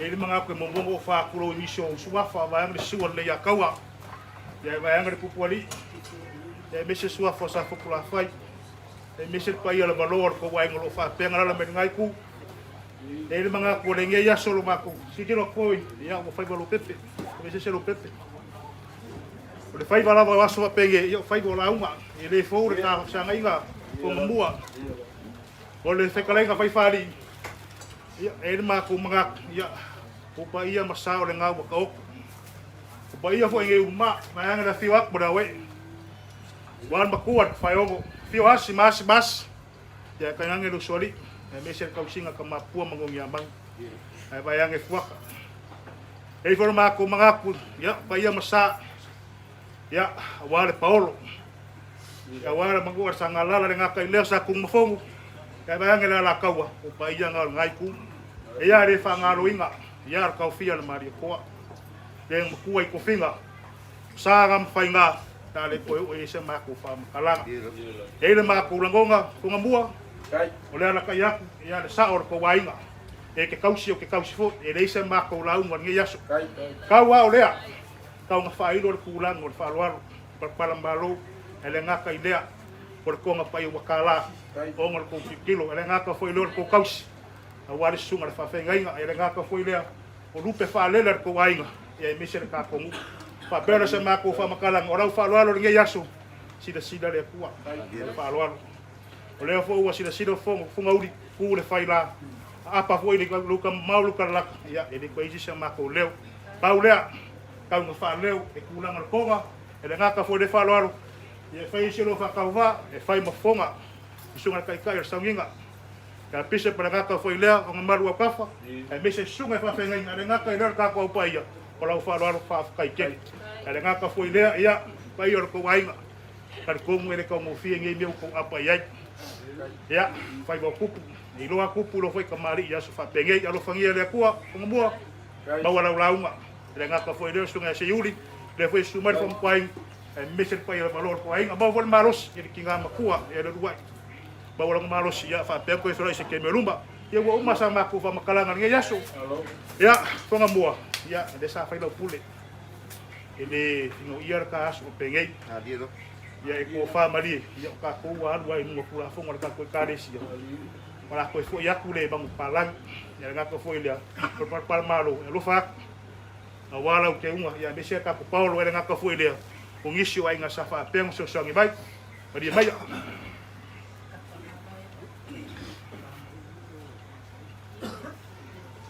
Ele manga ko mo bongo fa kulo ni show suafa va ngi suwa le ya kawa. Ya va ngi pupuali. Ya mese suafa sa fukula fai. Ya mese pa ia la valor ko wa ngolo fa penga la me ngai ku. Ele manga ko le ngi ya solo mako. Sikiro ko ya mo fai valo pepe. Mese se lo pepe. O le fai vala va so penge yo fai go la uma. Ele fo le ka sa ngai nga ko mua. O le se kalai ka fai fali. Ia e ma ko manga ia Upa ia masao le ngau waka oku. Upa ia fo inge uma, maanga na fiwa akbara we. Wan makuat, whaiongo, fiwa hasi, mas. Ya kanyange lu soli, mese kausinga ka mapua mangongi amang. Ai bayange fuaka. Ei fo mako mangaku, ya pa ia masa. Ya wale Paolo. Ya wale manguat sangalala le ngaka ilea sa kung mafongu. Ya bayange la kaua, upa ia ngal ngaiku. Ya re fa ngalo inga. Ya kau fia na mari koa. Yang makua i kofinga. Sagam fainga. Tale koe o ese mako fa makalanga. Ele mako langonga kunga mua. Ole ala kai aku ya le saor ko wainga. E ke kausi o ke kausi fo e ese mako launga nge yaso. Kau wa olea. Kau nga failo le kulang o le faaloalo. Palambalo ele ngaka ilea. Por konga pai wakala. Onga le ko kilo ele ngaka foi lo ko kausi. Awari sunga le fafengainga ele ngaka foi lea. O lupe faalela ko wainga. E mise le ka kongu. Fa pera se mako fa makalang ora fa loalo nge yaso. Sida le kuwa. Fa loalo. O leo fo ua sida fo funga uri ku le faila. Apa fo ile luka maulu kala ya ele ko isi se mako leo. Paulea ka nga fa leo e kulang al konga. Ele ngaka fo le fa loalo. E fa isi lo fa kauva e fa mafonga. Sunga kai kai sanginga. Ka pise para ngaka fo ile o ngamaru kafa. E mise sunga fa fenga ele ngaka ile ka ko paia. Kalau falar fa kai ke ale ngaka foi le ia pai or ko wainga kar ko ngere ko mo fi ngi meu ko apa ia ya fai bo kupu ni lo kupu lo foi kamari ya so fa penge ya lo fangia le kwa ngua ba wala launga le ngaka foi le sunga se yuli le foi sumar fo kwai e mission pai le valor ko wainga ba vol maros ye kinga makua e le ruai ba wala maros ya fa pe ko so se ke melumba ye wo uma sama ku fa makalanga ngi yaso ya fo ngamua ya desa fai lo pule ele no iar ka aso pengei adiro ya ko fa mari ya ka ko wa wa no pula fo ngor ka ko karesi para ko fo ya kule bang palang ya nga ko fo ile par malo lo fa awala o ke uma ya bese ka ko paulo era nga ko fo ile o ngisi wa nga safa peng so so ngi bai mari mai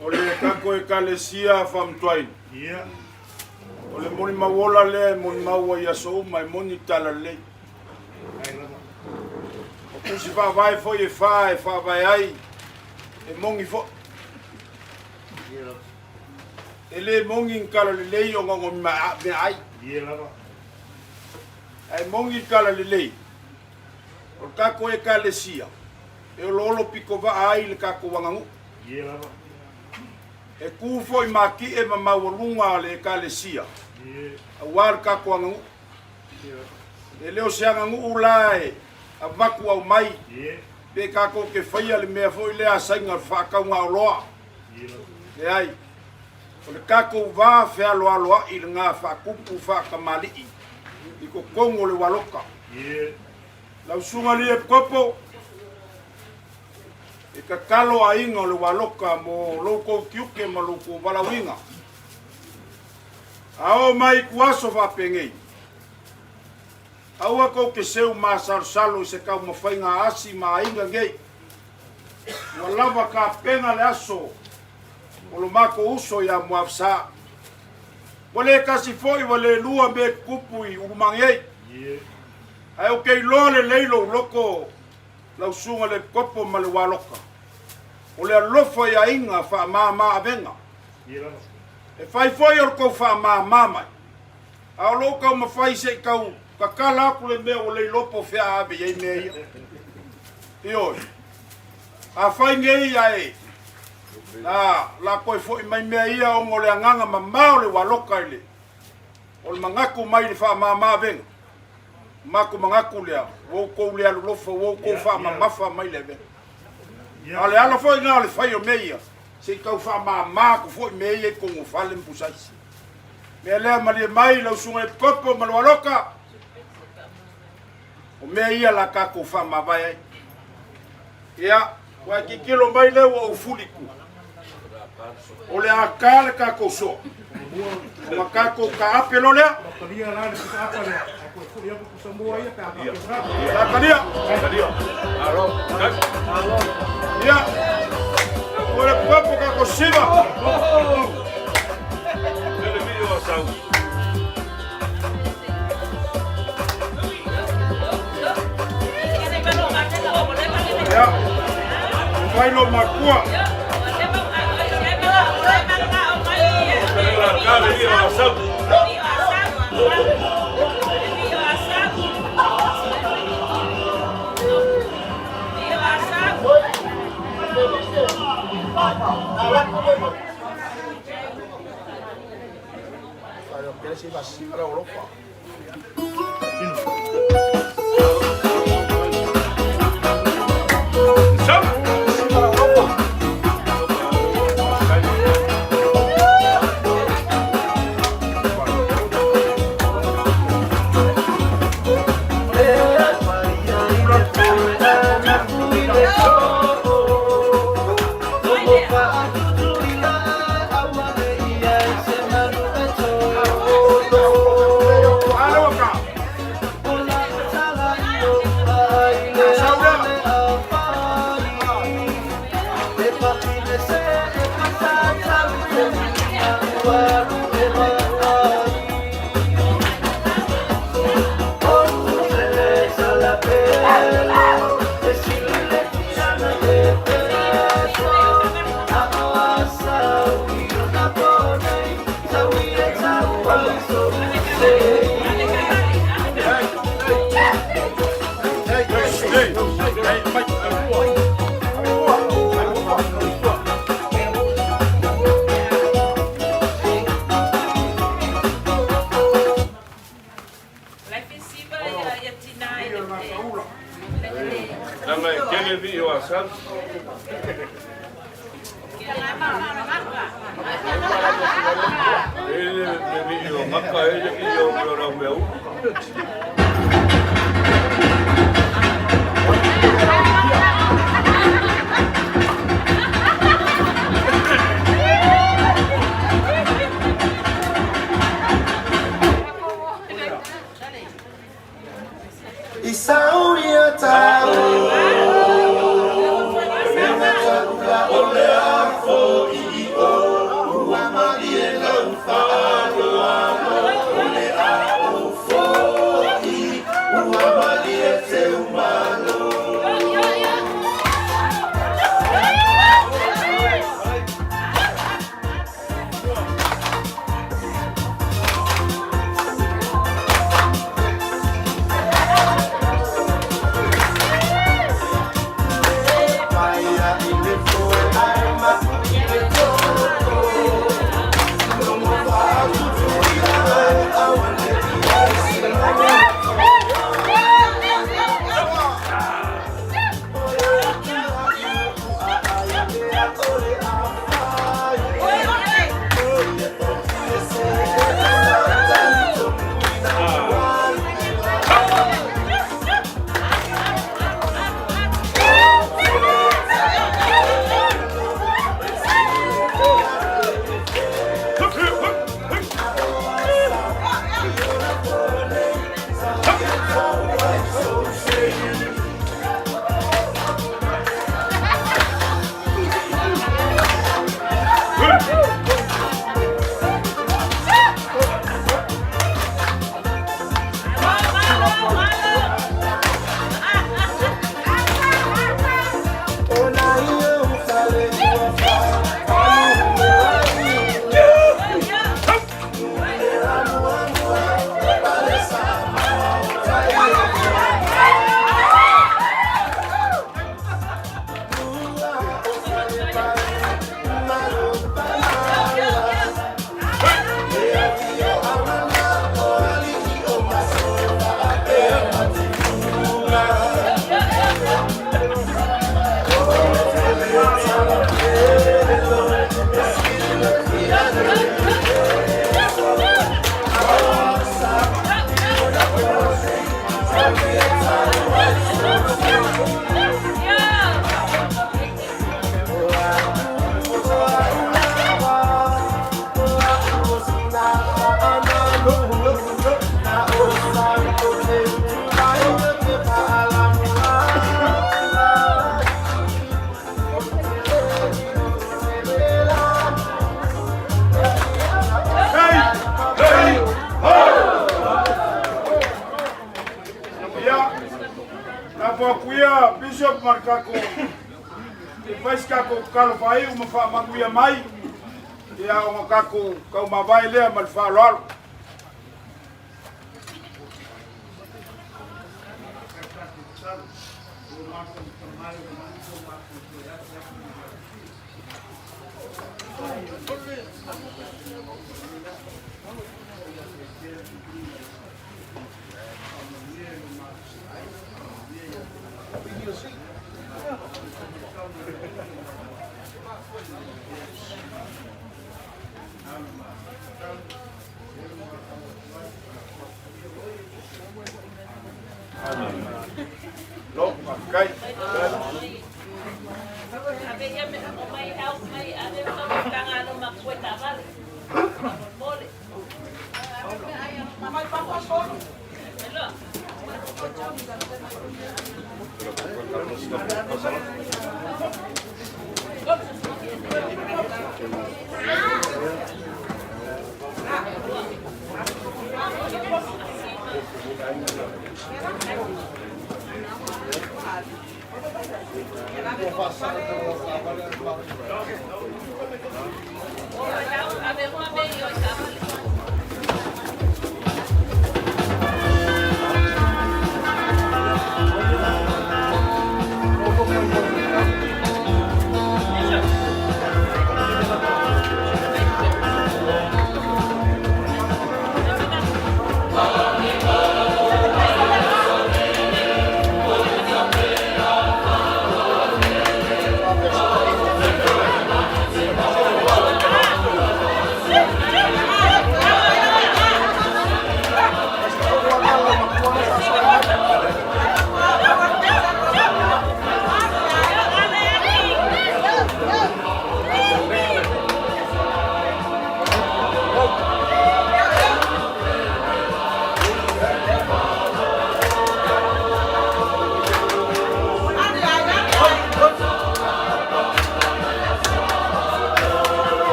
Ole kako e kalesia famtwain. ya Ole moni mawola le moni mawa ya so mai moni tala le. O kusi fa vai fo e fa vai ai. E mongi fo. Ele mongi kala le le yo ngo ma be ai. ya la Ai mongi kala le le. O kako e kalesia. E o lolo piko va ai le kako wangangu. ya la E ku foi maki e mamawalunga le kalesia. A war ka ko ngu. E leo se anga ngu ulai. A vaku au mai. Be ka ko ke faia le me foi le asainga fa ka nga loa. E ai. O le ka ko va fe alo alo i nga fa kupu fa ka mali. I ko kongo le waloka. La usunga le kopo. E ka kalo a inga le waloka mo loko kiuke mo loko walawinga. Ao mai kuaso fa pengei. Aua ko ke seu masar salo se ka mo fainga asi ma inga ngei. Walava ka penga le aso. O lo mako uso ya muafsa. Wale kasi foi wale lua me kupui umangei. Ai o ke lole leilo loko lau sunga le kopo ma le waloka. O le alofa ya inga fa mama avenga. E fai foi or ko fa mama mai. A loka ma fai se kau ka kala ku le me o le lopo fea ave ye me. Io. A fai ngei ya e. La koi foi mai me ia o ngole nganga ma mau le waloka ile. O le mangaku mai le fa mama avenga. Mako mangaku lea, wo ko lea lofo, wo ko fa mafa mai leve. Ale ala foi nga le fai o meia. Se kau fa ma ko foi meia ko ngo fale mpusai. Me le mali mai la sunga kopo malwaloka. O meia la ka ko fa ma vai. Ya, wa ki kilo mai le wo fuliku. O le akale ka ko so. O makako ka apelo le. Kadia. Alô. Ya. Ora papo ka ko siva. sau. Ya. Vai lo makua. Kale dia sau. Nama kene vi o asal. Ele vi o maka ele vi o lora meu. Isauria tau ole afo i o uamali e lau whaano ole a o fo i sio markako. Depois kako kalo vai uma fa maguia mai. Ya o kako kau mavai le mal fa lo. Lo pakai.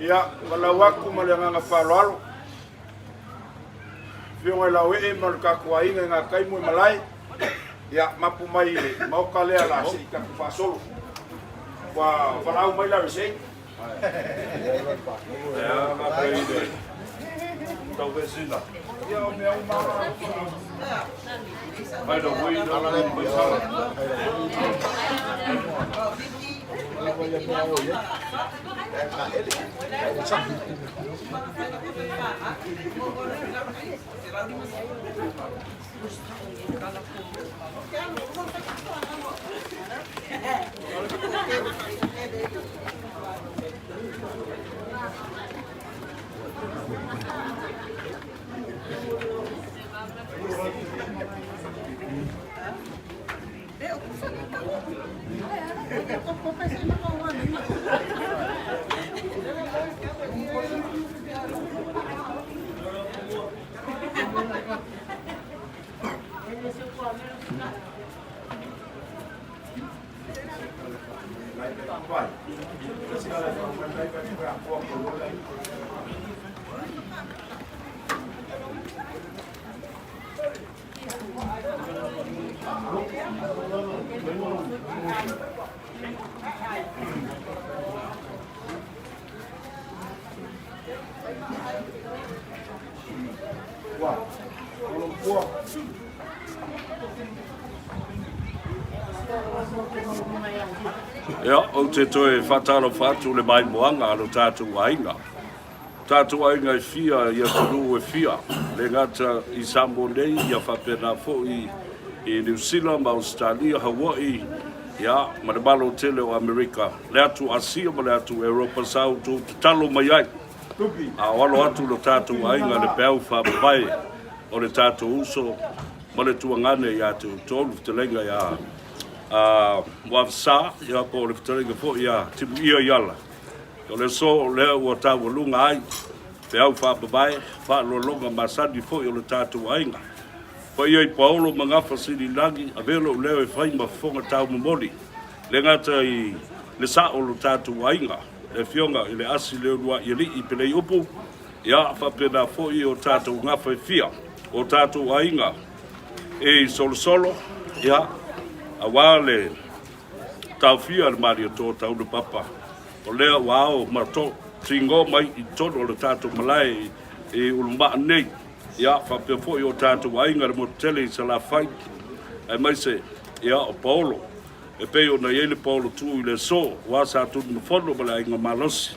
Ya malawaku malanga falalo. Fionga lawe e malka kuainga nga kai mo malai. Ya mapumai mau kale ala si ka fasolo. Wa falau mai la sei. Ya ma kai de. Tau vesina. By the way, ia, o te toe whataro whatu le mai moanga alo tātou ainga. Tātou ainga e fia, ia tunu e fia. Le ngata i Sambo nei, ia whapena fo i New Zealand, Australia, Hawaii, ia, ma le malo tele o Amerika. Le atu Asia, ma le atu Europa, sau tu talo mai ai. A walo atu lo tātou ainga le peau whapapai o le tātou uso, ma le tuangane ia tu tolu te ia wafsa ia po le fitaringa fo ia tipu ia yala. O le so le ua tau lunga ai, te au whapapai, whaalolonga masani fo i o le tātou ainga. Pa ia I Paulo mangafa sini langi, a velo leo e whai mafonga tau mamoli. Le ngata I le sa o le tātou ainga, le fionga I le asi leo lua I li I pelei upu, ia whapena fo I o tātou ngafa e fia, o tātou ainga. E solo, ia, a wale tau fia le Mario tō tau le papa. O lea wao mato tingo mai I tono le tātou malai e ulumba nei. Ia, whapea fo I o tātou ainga le motele I sa la whai. E mai se, ia o Paulo. E pei o na iele Paulo tu I le so, wasa tunu fono ma le ainga malosi.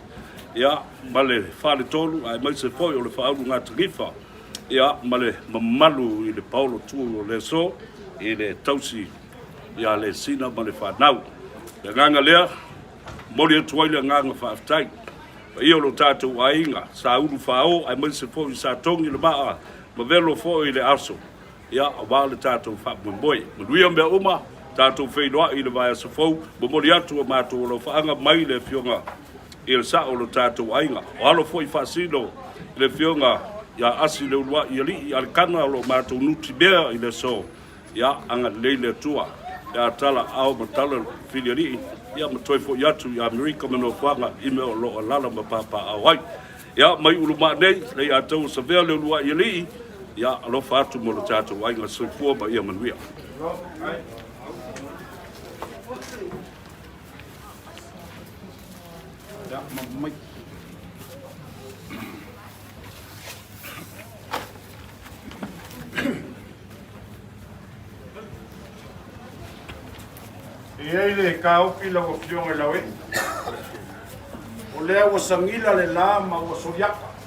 Ia, ma le whale tonu, e mai se fo I o le whauru ngā tarifa. Ia, ma le mamalu I le Paulo tu o le so, I le tausi ia le sina ma le whanau. Le nganga lea, mori atu le nganga whaaftai. Ia lo tātou ainga, sa uru whao, ai mai se fo I sa tongi le maa, ma velo fo I le aso. Ia, a wā le tātou whaapumboe. Manuia mea uma, tātou whainoa I le vai asa fau, ma mori atu a mātou lo whaanga mai le fionga I le sa o lo tātou ainga. O halo fo I whaasino I le fionga, ia asi le ulua I ali, I alikana lo mātou nuti bea I le so. Ia, anga leile tua. Ia tala au matala filiari ia matoi fo yatu ia Amerika mano kwanga ime o lo lala ma papa awai ia mai uluma nei le ia tau sa vea le lua ili ia alo fatu mo lo tatu ai nga soi ba ia manuia ia mai Ia le kaupi la o fionga lawe. O lea o sangila le la ma o soriaka.